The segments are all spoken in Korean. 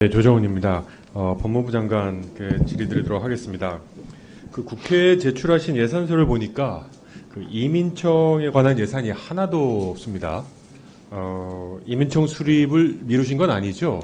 네, 조정훈입니다. 법무부 장관 질의드리도록 하겠습니다. 국회에 제출하신 예산서를 보니까 이민청에 관한 예산이 하나도 없습니다. 이민청 수립을 미루신 건 아니죠?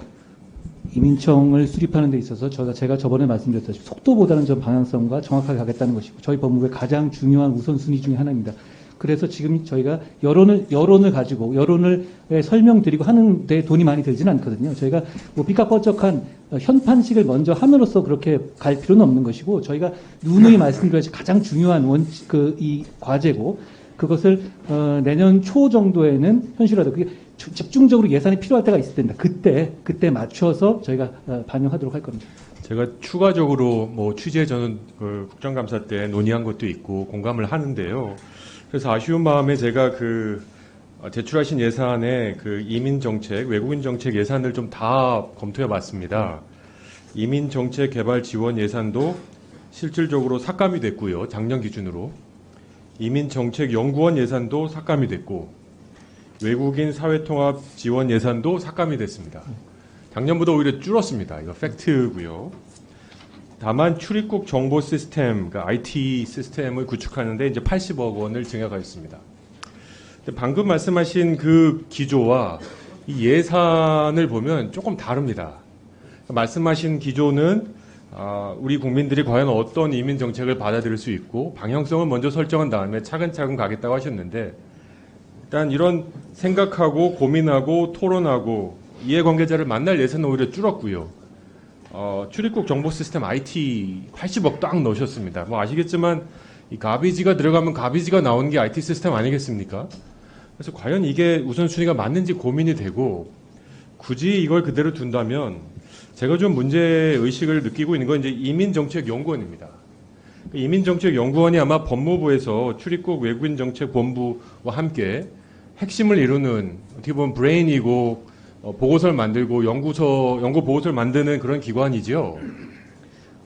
이민청을 수립하는 데 있어서 제가 저번에 말씀드렸다시피 속도보다는 좀 방향성과 정확하게 가겠다는 것이고 저희 법무부의 가장 중요한 우선순위 중에 하나입니다. 그래서 지금 저희가 여론을 가지고 여론을 설명드리고 하는데 돈이 많이 들지는 않거든요. 저희가 뭐 삐까뻔쩍한 현판식을 먼저 함으로써 그렇게 갈 필요는 없는 것이고 저희가 누누이 말씀드렸듯이 가장 중요한 이 과제고 그것을 내년 초 정도에는 현실화도 그게 집중적으로 예산이 필요할 때가 있을 때입니다. 그때 맞춰서 저희가 반영하도록 할 겁니다. 제가 추가적으로 취재 저는 국정감사 때 논의한 것도 있고 공감을 하는데요. 그래서 아쉬운 마음에 제가 제출하신 예산에 이민정책, 외국인정책 예산을 좀 다 검토해 봤습니다. 이민정책 개발 지원 예산도 실질적으로 삭감이 됐고요. 작년 기준으로. 이민정책연구원 예산도 삭감이 됐고 외국인 사회통합 지원 예산도 삭감이 됐습니다. 작년보다 오히려 줄었습니다. 이거 팩트고요. 다만 출입국 정보 시스템, 그러니까 IT 시스템을 구축하는데 이제 80억 원을 증액하였습니다. 방금 말씀하신 그 기조와 이 예산을 보면 조금 다릅니다. 말씀하신 기조는 우리 국민들이 과연 어떤 이민 정책을 받아들일 수 있고 방향성을 먼저 설정한 다음에 차근차근 가겠다고 하셨는데 일단 이런 생각하고 고민하고 토론하고 이해관계자를 만날 예산은 오히려 줄었고요. 출입국 정보 시스템 IT 80억 딱 넣으셨습니다. 아시겠지만 이 가비지가 들어가면 가비지가 나오는 게 IT 시스템 아니겠습니까? 그래서 과연 이게 우선순위가 맞는지 고민이 되고 굳이 이걸 그대로 둔다면 제가 좀 문제의식을 느끼고 있는 건 이제 이민정책연구원입니다. 이민정책연구원이 아마 법무부에서 출입국 외국인정책본부와 함께 핵심을 이루는 어떻게 보면 브레인이고 보고서를 만들고 연구 보고서를 만드는 그런 기관이죠.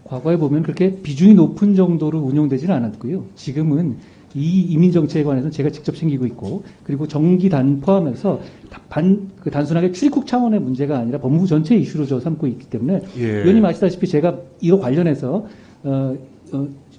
과거에 보면 그렇게 비중이 높은 정도로 운영되지는 않았고요. 지금은 이 이민정책에 관해서는 제가 직접 챙기고 있고 그리고 정기단 포함해서 단순하게 출입국 차원의 문제가 아니라 법무부 전체 이슈로 저 삼고 있기 때문에 의원님 아시다시피 제가 이거 관련해서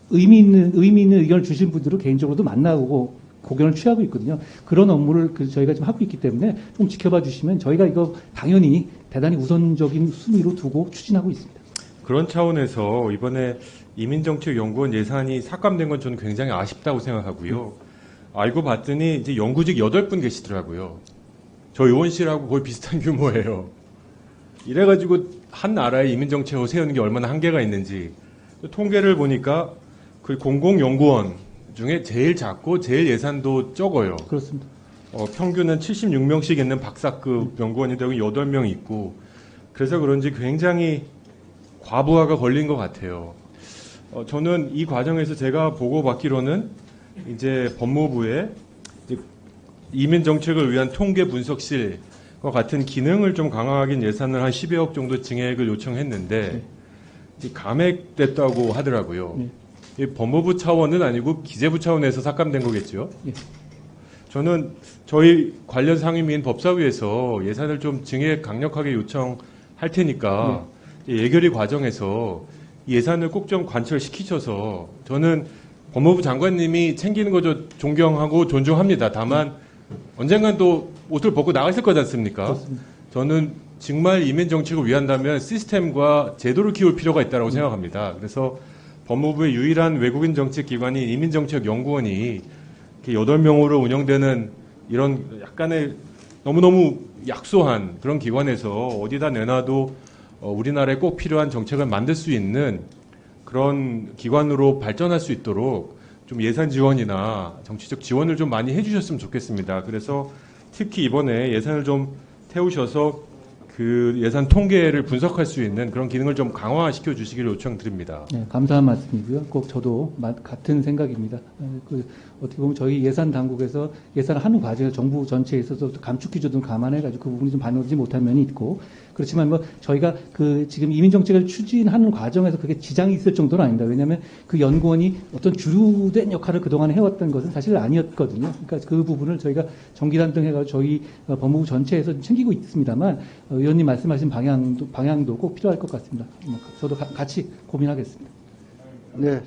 의미 있는 의견을 주신 분들을 개인적으로도 만나고 고견을 취하고 있거든요. 그런 업무를 저희가 지금 하고 있기 때문에 좀 지켜봐 주시면 저희가 이거 당연히 대단히 우선적인 순위로 두고 추진하고 있습니다. 그런 차원에서 이번에 이민정책연구원 예산이 삭감된 건 저는 굉장히 아쉽다고 생각하고요. 알고 봤더니 이제 연구직 8분 계시더라고요. 저 의원실하고 거의 비슷한 규모예요. 이래가지고 한 나라의 이민정책을 세우는 게 얼마나 한계가 있는지 통계를 보니까 그 공공연구원 중에 제일 작고 제일 예산도 적어요. 그렇습니다. 평균은 76명씩 있는 박사급 연구원이 되고 8명 있고 그래서 그런지 굉장히 과부하가 걸린 것 같아요. 저는 이 과정에서 제가 보고받기로는 이제 법무부에 이민 정책을 위한 통계 분석실과 같은 기능을 좀 강화하긴 예산을 한 10여억 정도 증액을 요청했는데 감액됐다고 하더라고요. 법무부 차원은 아니고 기재부 차원에서 삭감된 거겠죠? 저는 저희 관련 상임위인 법사위에서 예산을 좀 증액 강력하게 요청할 테니까 예결위 과정에서 예산을 꼭 좀 관철시키셔서 저는 법무부 장관님이 챙기는 거 저 존경하고 존중합니다. 다만 언젠간 또 옷을 벗고 나가실 거지 않습니까? 그렇습니다. 저는 정말 이민 정책을 위한다면 시스템과 제도를 키울 필요가 있다고 생각합니다. 그래서 법무부의 유일한 외국인 정책 기관인 이민정책연구원이 이렇게 8명으로 운영되는 이런 약간의 너무너무 약소한 그런 기관에서 어디다 내놔도 우리나라에 꼭 필요한 정책을 만들 수 있는 그런 기관으로 발전할 수 있도록 좀 예산 지원이나 정치적 지원을 좀 많이 해주셨으면 좋겠습니다. 그래서 특히 이번에 예산을 좀 태우셔서 그 예산 통계를 분석할 수 있는 그런 기능을 좀 강화시켜 주시기를 요청드립니다. 네, 감사한 말씀이고요. 꼭 저도 같은 생각입니다. 어떻게 보면 저희 예산 당국에서 예산을 하는 과정에서 정부 전체에 있어서 감축 기준을 감안해가지고 그 부분이 좀 반영되지 못한 면이 있고 그렇지만 뭐 저희가 그 지금 이민 정책을 추진하는 과정에서 그게 지장이 있을 정도는 아닙니다. 왜냐하면 그 연구원이 어떤 주류된 역할을 그동안 해왔던 것은 사실 아니었거든요. 그러니까 그 부분을 저희가 정기단 등 해가지고 저희 법무부 전체에서 좀 챙기고 있습니다만 의원님 말씀하신 방향도 꼭 필요할 것 같습니다. 저도 같이 고민하겠습니다. 네.